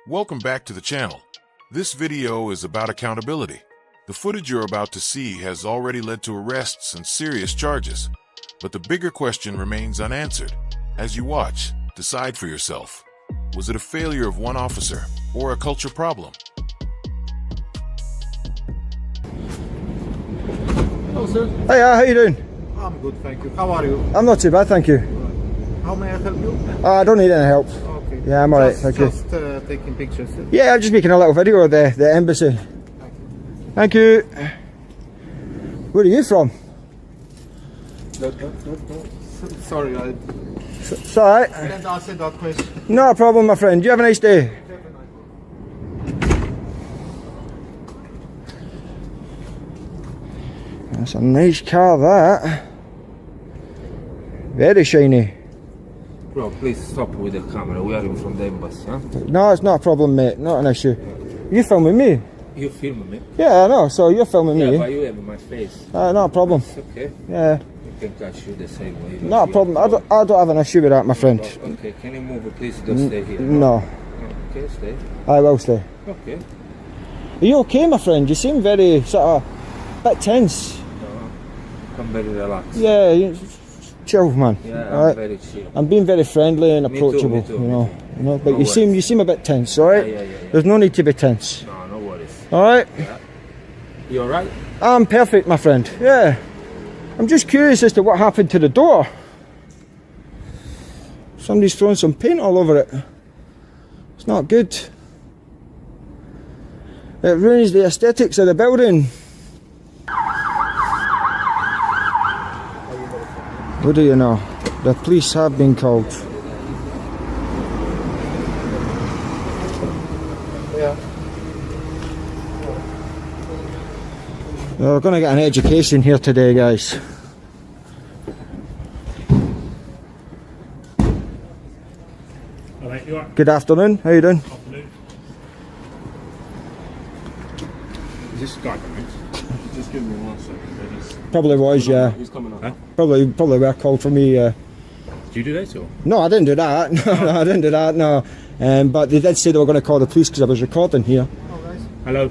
Welcome back to the channel. This video is about accountability. The footage you're about to see has already led to arrests and serious charges. But the bigger question remains unanswered. As you watch, decide for yourself. Was it a failure of one officer or a culture problem? Hello, sir. Hiya, how you doing? I'm good, thank you. How are you? I'm not too bad, thank you. How may I help you? I don't need any help. Okay. Yeah, I'm alright, thank you. Just taking pictures. Yeah, I'm just making a little video of the embassy. Thank you. Where are you from? No. Sorry, I It's alright. didn't answer that question. No problem, my friend. You have a nice day. That's a nice car, that. Very shiny. Bro, please stop with the camera. We are in from the embassy, huh? No, it's not a problem, mate. Not an issue. You filming me? You filming me? Yeah, I know. So you're filming Yeah, me. but you have my face. Not a problem. It's okay. Yeah, You can catch you the same way. not a problem. I don't have an issue with that, my friend. Okay, can you move it? Please don't stay here. No, Okay, stay. I will stay. Okay. Are you okay, my friend? You seem very sort of bit tense. I'm very relaxed. Yeah, chill, man. Yeah, I'm Alright. very chill. I'm being very friendly and Me too, approachable, me too, you me know. too. You know, but No you seem a bit tense, alright? Yeah. There's no need to be tense. No, no worries. Alright? You alright? I'm perfect, my friend. Yeah. I'm just curious as to what happened to the door. Somebody's thrown some paint all over it. It's not good. It ruins the aesthetics of the building. What do you know? The police have been called. Yeah. We're going to get an education here today, guys. Alright, you alright? Good afternoon. How you doing? Afternoon. Is this guy coming? Just give me 1 second. Probably was, yeah. Who's coming up? Huh? Probably were called for me. Did you do that or? No, I didn't do that. No, I didn't do that. No. But they did say they were going to call the police because I was recording here. Oh, guys. Hello?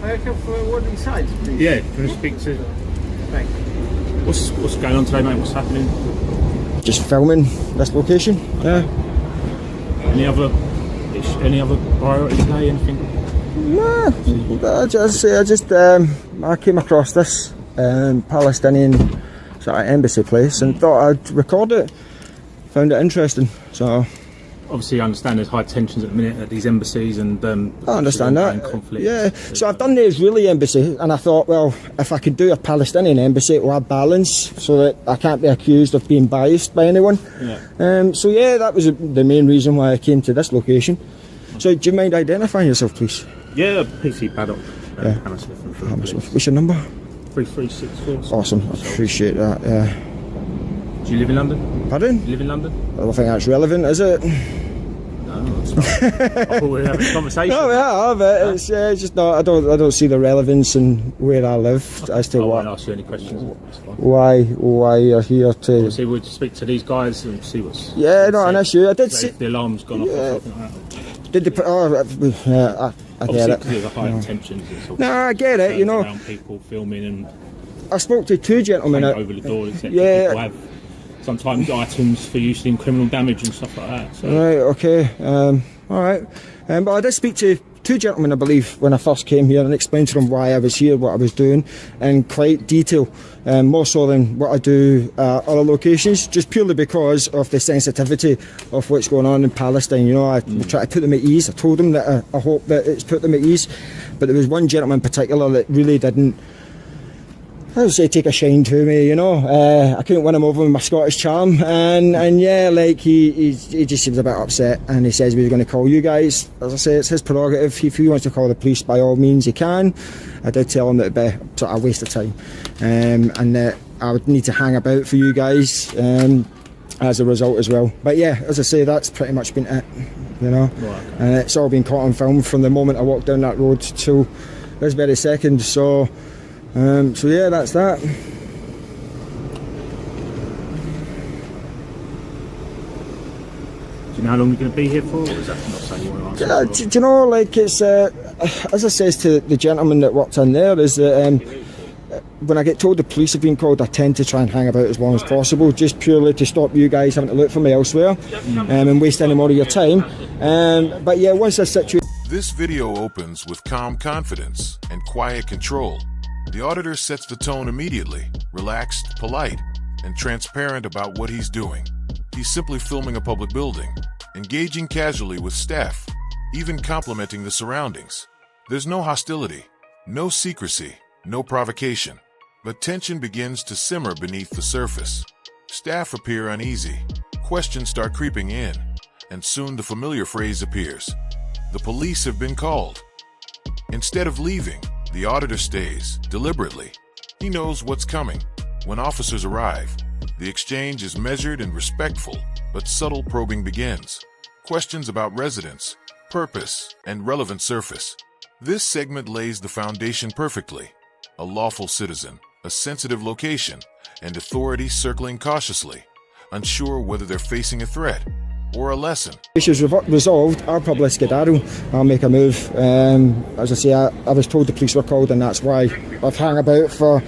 I have word inside, please. Yeah, can I speak to... Thank you. What's going on today, mate? What's happening? Just filming this location. Yeah. Any other priority today? Anything? Nah, I came across this Palestinian sort of embassy place and thought I'd record it. Found it interesting, so. Obviously, I understand there's high tensions at the minute at these embassies and I understand that. conflict. Yeah, so I've done the Israeli embassy and I thought, well, if I could do a Palestinian embassy, it will have balance so that I can't be accused of being biased by anyone. Yeah. So yeah, that was the main reason why I came to this location. So do you mind identifying yourself, please? Yeah, PC Paddock. Yeah. Hammersmith and What's your number? 3364. Awesome, I appreciate that, yeah. Do you live in London? Pardon? You live in London? I don't think that's relevant, is it? No, it's not. I thought we were having a conversation. No, we have, but it's just not. I don't see the relevance in where I live as to I won't what, ask you any questions. That's fine. why you're here to. Obviously, we'll speak to these guys and see what's. Yeah, not an issue. I did see. If the alarm's gone off or something like that. Did the? Oh, yeah, I get Obviously, it. because of the high tensions. It's all No, I get it. You know, around people filming and I spoke to two gentlemen. paint over the door, etc. Yeah. People have sometimes items for use in criminal damage and stuff like that. So. Right. Okay. All right. But I did speak to two gentlemen, I believe, when I first came here and explained to them why I was here, what I was doing, in quite detail, more so than what I do at other locations, just purely because of the sensitivity of what's going on in Palestine. You know, I try to put them at ease. I told them that I hope that it's put them at ease, but there was one gentleman in particular that really didn't, I would say, take a shine to me, you know. I couldn't win him over with my Scottish charm, and yeah, like he just seems a bit upset, and he says he was going to call you guys. As I say, it's his prerogative. If he wants to call the police, by all means he can. I did tell him that it'd be sort of a waste of time, and that I would need to hang about for you guys as a result as well. But yeah, as I say, that's pretty much been it, you know. Right. And it's all been caught on film from the moment I walked down that road till this very second. So yeah, that's that. Do you me how long you're going to be here for, or is that not something you want to answer? Do you know, like, it's as I says to the gentleman that worked in there, is that when I get told the police have been called, I tend to try and hang about as long as possible, just purely to stop you guys having to look for me elsewhere and waste any more of your time. But yeah, once this situation... This video opens with calm confidence and quiet control. The auditor sets the tone immediately, relaxed, polite, and transparent about what he's doing. He's simply filming a public building, engaging casually with staff, even complimenting the surroundings. There's no hostility, no secrecy, no provocation. But tension begins to simmer beneath the surface. Staff appear uneasy, questions start creeping in, and soon the familiar phrase appears. The police have been called. Instead of leaving, the auditor stays, deliberately. He knows what's coming. When officers arrive, the exchange is measured and respectful, but subtle probing begins. Questions about residence, purpose, and relevant surface. This segment lays the foundation perfectly. A lawful citizen, a sensitive location, and authorities circling cautiously, unsure whether they're facing a threat or a lesson. Issues resolved, I'll probably skedaddle. I'll make a move. As I say, I was told the police were called, and that's why I've hung about for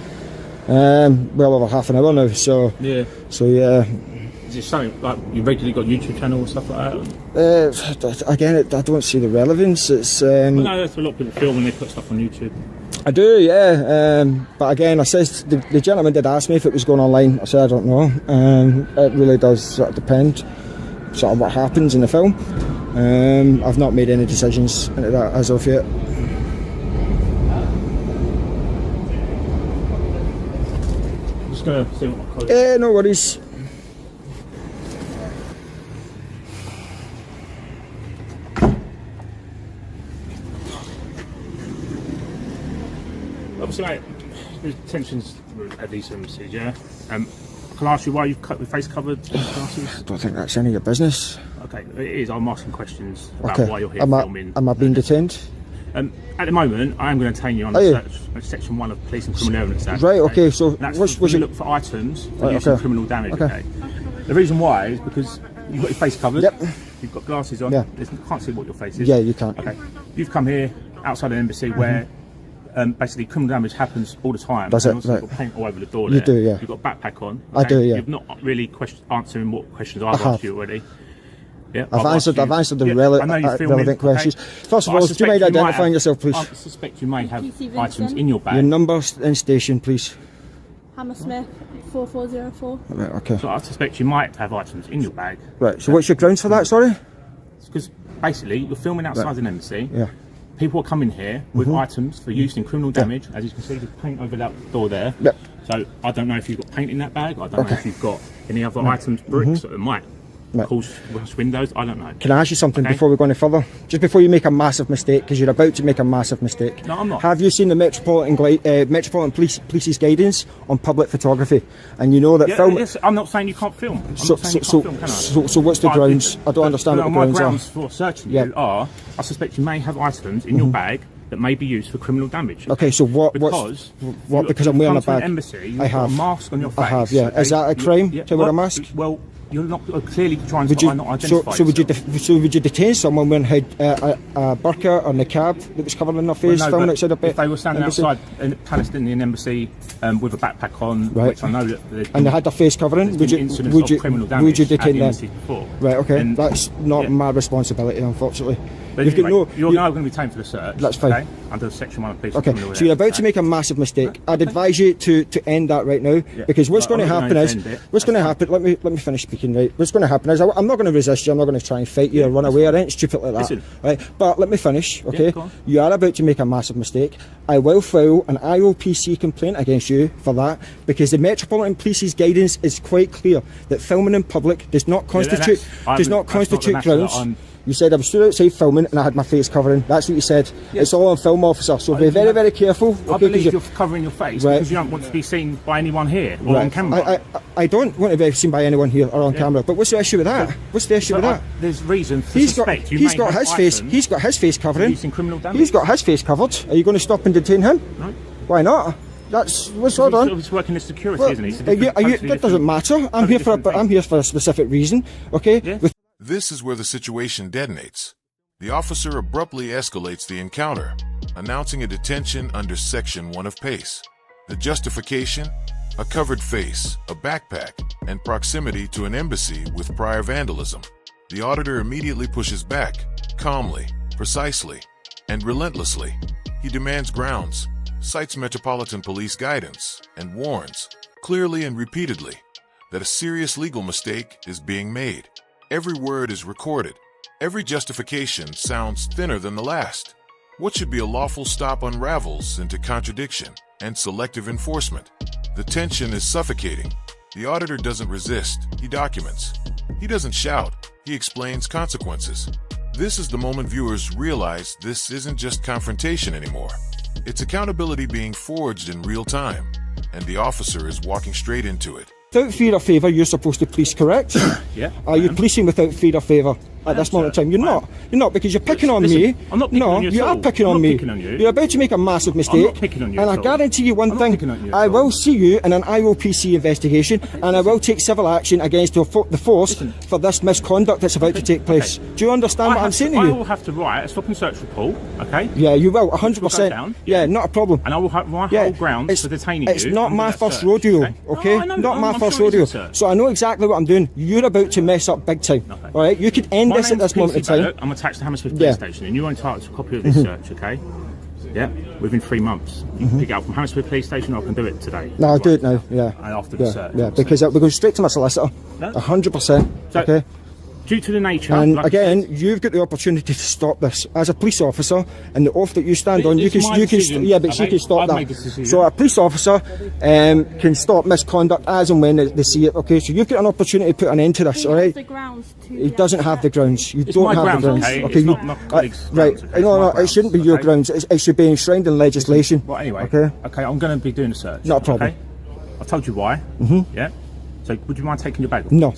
well over half an hour now. So yeah. Is it something like you regularly got a YouTube channel or stuff like that? Again, I don't see the relevance. It's well, no, there's a lot of people film and they put stuff on YouTube. I do, yeah. But again, I says the gentleman did ask me if it was going online. I said I don't know. It really does sort of depend, sort of what happens in the film. I've not made any decisions into that as of yet. I'm just gonna see what my colleague. No worries. Obviously, mate, there's tensions at these embassies, yeah? Can I ask you why you've cut your face covered in glasses? I don't think that's any of your business. Okay, it is. I'm asking questions about Okay. why you're here Am filming. I being detained? At the moment, I am going to detain you under Section 1 of Police and Criminal Evidence Act. Right, okay, so that's what's when you it? look for items for Right, use in okay. criminal damage, Okay. okay? The reason why is because you've got your face covered, Yep. you've got glasses on, Yeah. you can't see what your face is. Yeah, you can't. Okay, you've come here outside an embassy where basically criminal damage happens all the time. Does and it? also Right. you've got paint all over the door You there. do, yeah. You've got a backpack on. I do, yeah. You've not really answering what questions I've have. asked you already. Yeah, I've answered the I know you're filming, relevant questions. First of all, do you mind identifying yourself, please? I suspect you may have PC items Vincent. in your bag. Your number and station, please. Hammersmith 4404. Right, okay. So I suspect you might have items in your bag. Right, so what's your grounds for that, sorry? Because basically, you're filming outside an embassy. Yeah. People are coming here with items for use in criminal damage. As you can see, the paint over that door there. Yep. So I don't know if you've got paint in that bag. I don't know if you've got any other items, bricks that might cause windows. I don't know. Can I ask you something Okay. before we go any further? Just before you make a massive mistake, because you're about to make a massive mistake. No, I'm not. Have you seen the Metropolitan Police's guidance on public photography? And you know that film... Yes, I'm not saying you can't film. I'm So, not saying you so, can't film, can I? so what's the But grounds? I don't understand what the my grounds grounds are. for searching Yeah. you are, I suspect you may have items in your bag that may be used for criminal damage. Okay, so what? Because Because I'm wearing a come to an bag. embassy, you've I got have. a mask on your face. I have, yeah. Is that a crime to wear a mask? Well, you're not clearly trying Would to you, not so identify would you yourself. would you detain someone wearing a burqa or niqab that was covering their face, No, filming but outside a if they were standing embassy? outside a Palestinian embassy with a backpack on, Right. which I know that there's And they had their face covering, there's would been you incidents would of you criminal damage would you at the detain them? embassy before. Right, okay, And- that's not yeah. my responsibility, unfortunately. But You've got anyway, no. you're you- now going to be taken for the search. That's fine. Okay? Under Section 1 of Police. Okay, so you're about to make a massive mistake. I'd advise you to end that right now, because what's Well, going to I'm not happen gonna is end it. what's going to happen. Let me finish speaking. Right, what's going to happen is I'm not going to resist you. I'm not going to try and fight you or run away or anything stupid like that. Listen. Right, but let me finish. Okay, go on. you are about to make a massive mistake. I will file an IOPC complaint against you for that, because the Metropolitan Police's guidance is quite clear that filming in public does not constitute that's the constitute matter that grounds. You said I was stood outside filming and I had my face covering. That's what you said. Yes. It's all on film, officer. So be very, very careful. I Okay, believe 'cause you're covering your face Right. because you don't want to be seen by anyone here or on Right. camera. I don't want to be seen by anyone here or on camera. But what's the issue with that? What's the issue with that? There's reason to He's got suspect you he's may got have his face. items He's got his face covering. used in criminal damage. He's got his face covered. Are you going to stop and detain him? No. Why not? That's what's all done. He's working as security, Well, isn't he? It's a are you, different- totally that doesn't different- matter. I'm totally here for different thing. I'm here for a specific reason. Okay. Yeah. With This is where the situation detonates. The officer abruptly escalates the encounter, announcing a detention under Section 1 of PACE. The justification? A covered face, a backpack, and proximity to an embassy with prior vandalism. The auditor immediately pushes back, calmly, precisely, and relentlessly. He demands grounds, cites Metropolitan Police guidance, and warns, clearly and repeatedly, that a serious legal mistake is being made. Every word is recorded. Every justification sounds thinner than the last. What should be a lawful stop unravels into contradiction and selective enforcement. The tension is suffocating. The auditor doesn't resist, he documents. He doesn't shout, he explains consequences. This is the moment viewers realize this isn't just confrontation anymore. It's accountability being forged in real time, and the officer is walking straight into it. Without fear or favour, you're supposed to police, correct? Yeah. Are you policing without fear or favour at this moment in time? You're not. You're not, because you're picking on me. I'm not picking on you at you all. are picking I'm on not me. picking on you. You're about to make a massive mistake. I'm not picking on you and at I all. guarantee you one I'm not thing. picking on you at I all. will see you in an IOPC investigation, and I will take civil action against the force for this misconduct that's about to take place. Do you understand what I'm saying to I you? will have to write a stop and search report, okay? Yeah, you will, Which will go 100%. down. Yeah, not a problem. And I will have my whole grounds for detaining It's you. not under my that first search, rodeo, okay? okay? No, I know, not my I'm first sure it rodeo. is a search. So I know exactly what I'm doing. You're about to mess up big time. Okay. All right, you could end My this at name's this moment in PC time. Ballot. I'm attached to Hammersmith Yeah. Police Station, and you're entitled to a copy of this search, okay? Yeah, within 3 months. You can pick it up from Hammersmith Police Station, or I can do it today. No, I'll do it now. Yeah. And after the search. Yeah, because it will go straight to my solicitor. No? 100%. So, Okay. Due to the nature, And like I again, said, you've got the opportunity to stop this as a police officer, and the oath that you stand on. You It's can, my you can, decision, yeah, but you okay? can stop I've that. made this decision. So a police officer can stop misconduct as and when they see it. Okay, so you've got an opportunity to put an end to this. He All has right. the grounds to He doesn't have the grounds. You It's don't my have grounds, the grounds. okay? Okay, It's you, not my colleagues' right. grounds, okay? No, It's no, my it shouldn't be grounds, your okay? grounds. It should be enshrined in legislation. Well, anyway, Okay. okay, I'm going to be doing a search. Not a problem. Okay? I've told you why. Yeah. So, would you mind taking your bag off? No.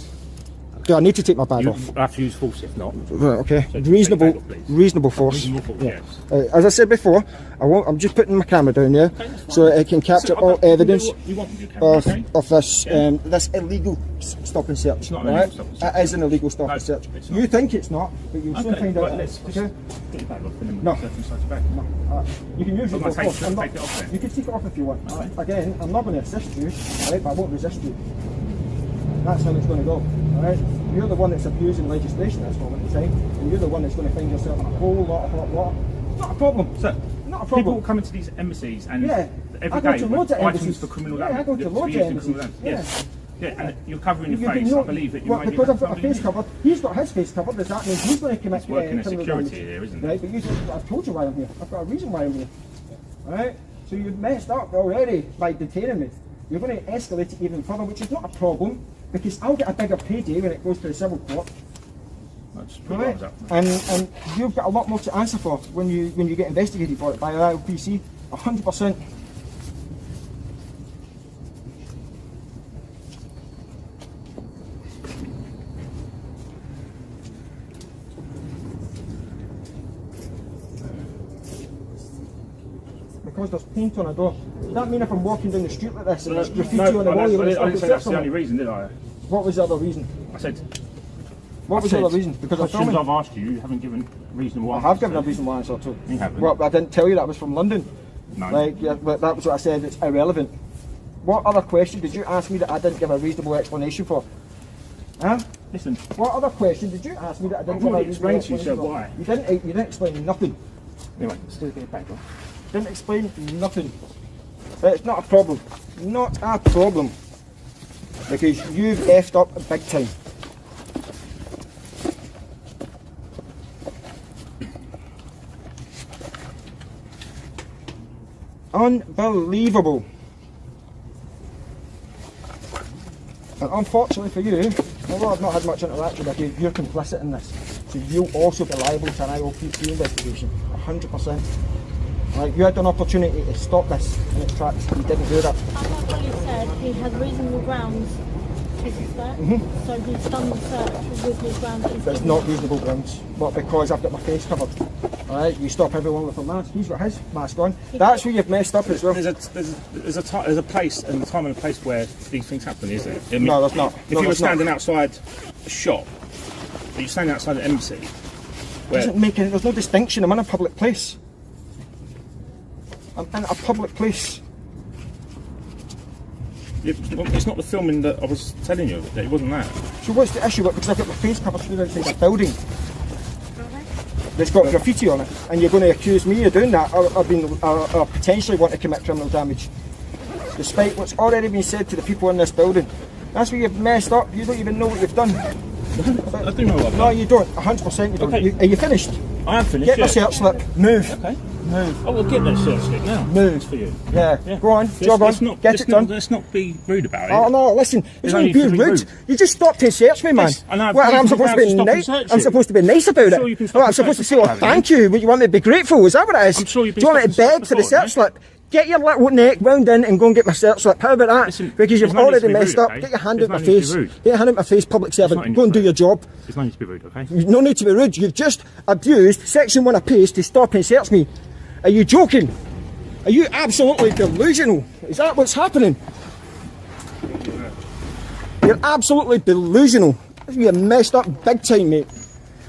Do I need to take my bag You off? have to use force if not. Right, okay. So Reasonable, take your bag off, please. reasonable force. Reasonable force, Yeah. yes. As I said before, I'm just putting my camera down here, so it can capture all evidence You want your camera, okay? of this illegal stop and search. not an Right? illegal stop and search. It is an illegal stop No, and search. it's not. You think it's not, but you'll soon Okay, find out. right, it let's is, just okay? get your bag off and then No. we'll search inside your bag. You can use I'm it gonna for take- force. I'm I'm gonna not- take it off then. You can take it off if you want. Okay. Again, I'm not going to assist you, right, but I won't resist you. That's how it's going to go. Alright? You're the one that's abusing legislation at this moment in time, and you're the one that's going to find yourself in a whole lot of hot water. Not a problem. So, Not a problem. people come into these embassies and Yeah. every I go day to with loads of items embassies. for criminal Yeah, I damage. go to for loads of using embassies. criminal damage. Yeah, and you're covering your You face. can I believe that you well, might be because I've got my somebody- face covered. He's got his face covered. Does that mean he's going to commit working at criminal security damage? here, isn't he? Right, but I've told you why I'm here. I've got a reason why I'm here. Alright? So you've messed up already by detaining me. You're going to escalate it even further, which is not a problem, because I'll get a bigger payday when it goes to the civil court. I'll just put Right? your arms up. And you've got a lot more to answer for when you get investigated for it by IOPC. 100%. Because there's paint on a door. Does that mean if I'm walking down the street like this and there's graffiti on the wall, I you're going to didn't say that's the only something? reason, did I? What was the other reason? I said. What was the other reason? Because I'm questions filming. I've asked you haven't given reasonable I answers. have given a to. reason why answer too. You haven't. Well, I didn't tell you that was from London. No. Like, yeah, but that was what I said. It's irrelevant. What other question did you ask me that I didn't give a reasonable explanation for? Huh? Listen, What other question did you ask me that I didn't I've give a already reasonable explained to you, explanation so for? why? You didn't explain nothing. anyway, still get back on. Didn't explain nothing. It's not a problem. Not a problem. Because you've effed up big time. Unbelievable. And unfortunately for you, although I've not had much interaction with you, you're complicit in this. So you'll also be liable to an IOPC investigation. 100%. Right, you had an opportunity to stop this in its tracks. You didn't do that. I've already said he has reasonable grounds to suspect, so he's done the search with his grounds. There's not reasonable grounds. But because I've got my face covered. Alright, you stop everyone with a mask. He's got his mask on. That's where you've messed up as well. There's a place and a time and a place where these things happen, is there? I mean, No, there's not. If No, you were there's not. standing outside a shop You're standing outside the embassy. Doesn't make any, there's no distinction. I'm in a public place. I'm in a public place. It's not the filming that I was telling you. It wasn't that. So what's the issue with it? Because I've got my face covered through inside a building that's got graffiti on it, and you're going to accuse me of doing that, or potentially want to commit criminal damage, despite what's already been said to the people in this building. That's where you've messed up. You don't even know what you've done. I do know what I've done. No, you don't. 100% you don't. Okay. Are you finished? I am finished. Get the search slip. Move. Okay. Move. I will get that search slip now. Move. It's for you. Yeah. Go on. Jog on. Get it done. Let's not be rude about it. Oh no! Listen, it's not being rude. You just stopped to search me, man. Yes, I know, Well, I'm supposed to be nice. I'm supposed to be nice about sure you it. can stop I'm and supposed to search say, "Oh, the thank you." But you want me to be grateful? Is that what it is? I'm sure you've been Do you want me to stopped and beg for the searched search before, slip? Get your little neck round in and go and get my search slip. How about that? Listen, because you've there's no need already to be messed rude, up. okay? Get your hand There's out my no need to be face. rude. Get your hand out my face, public servant. Go and do your job. There's no need to be rude, okay? No need to be rude. You've just abused Section 1 of PACE to stop and search me. Are you joking? Are you absolutely delusional? Is that what's happening? You're absolutely delusional. You're messed up big time, mate.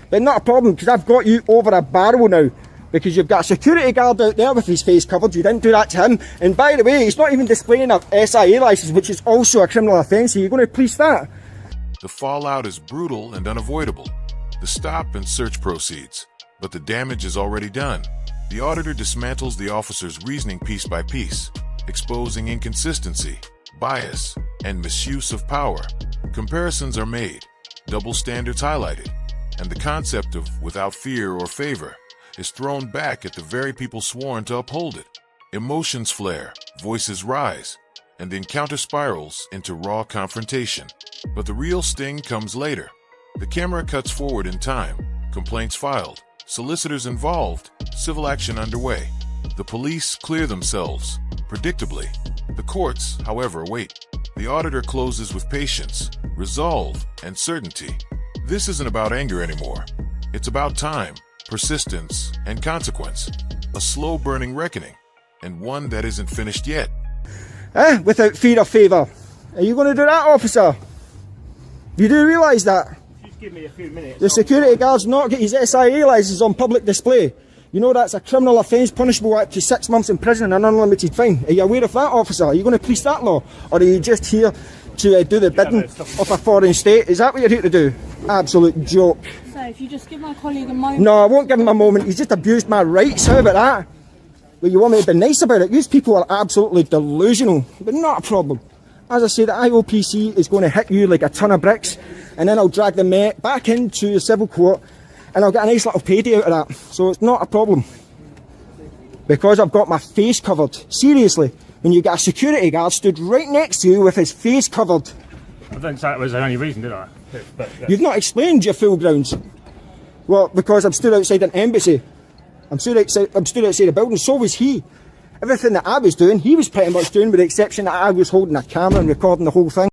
But not a problem, because I've got you over a barrel now. Because you've got a security guard out there with his face covered. You didn't do that to him. And by the way, he's not even displaying a SIA licence, which is also a criminal offence. Are you going to police that? The fallout is brutal and unavoidable. The stop and search proceeds, but the damage is already done. The auditor dismantles the officer's reasoning piece by piece, exposing inconsistency, bias, and misuse of power. Comparisons are made, double standards highlighted, and the concept of without fear or favor is thrown back at the very people sworn to uphold it. Emotions flare, voices rise, and the encounter spirals into raw confrontation. But the real sting comes later. The camera cuts forward in time, complaints filed, solicitors involved, civil action underway. The police clear themselves, predictably. The courts, however, wait. The auditor closes with patience, resolve, and certainty. This isn't about anger anymore. It's about time, persistence, and consequence. A slow-burning reckoning, and one that isn't finished yet. Without fear or favour. Are you going to do that, officer? You do realise that? Just give me a few minutes. The security guard's not get his SIA licence on public display. You know that's a criminal offence punishable up to 6 months in prison and an unlimited fine. Are you aware of that, officer? Are you going to police that law? Or are you just here to do the bidding of a foreign state? Is that what you're here to do? Absolute joke. So if you just give my colleague a moment. No, I won't give him a moment. He's just abused my rights. How about that? But you want me to be nice about it? These people are absolutely delusional. But not a problem. As I say, the IOPC is going to hit you like a ton of bricks, and then I'll drag the Met back into the civil court, and I'll get a nice little payday out of that. So it's not a problem. Because I've got my face covered. Seriously. When you get a security guard stood right next to you with his face covered. I don't say that was the only reason, did I? But, You've not explained your full grounds. Well, because I'm stood outside an embassy. I'm stood outside a building, so was he. Everything that I was doing, he was pretty much doing, with the exception that I was holding a camera and recording the whole thing.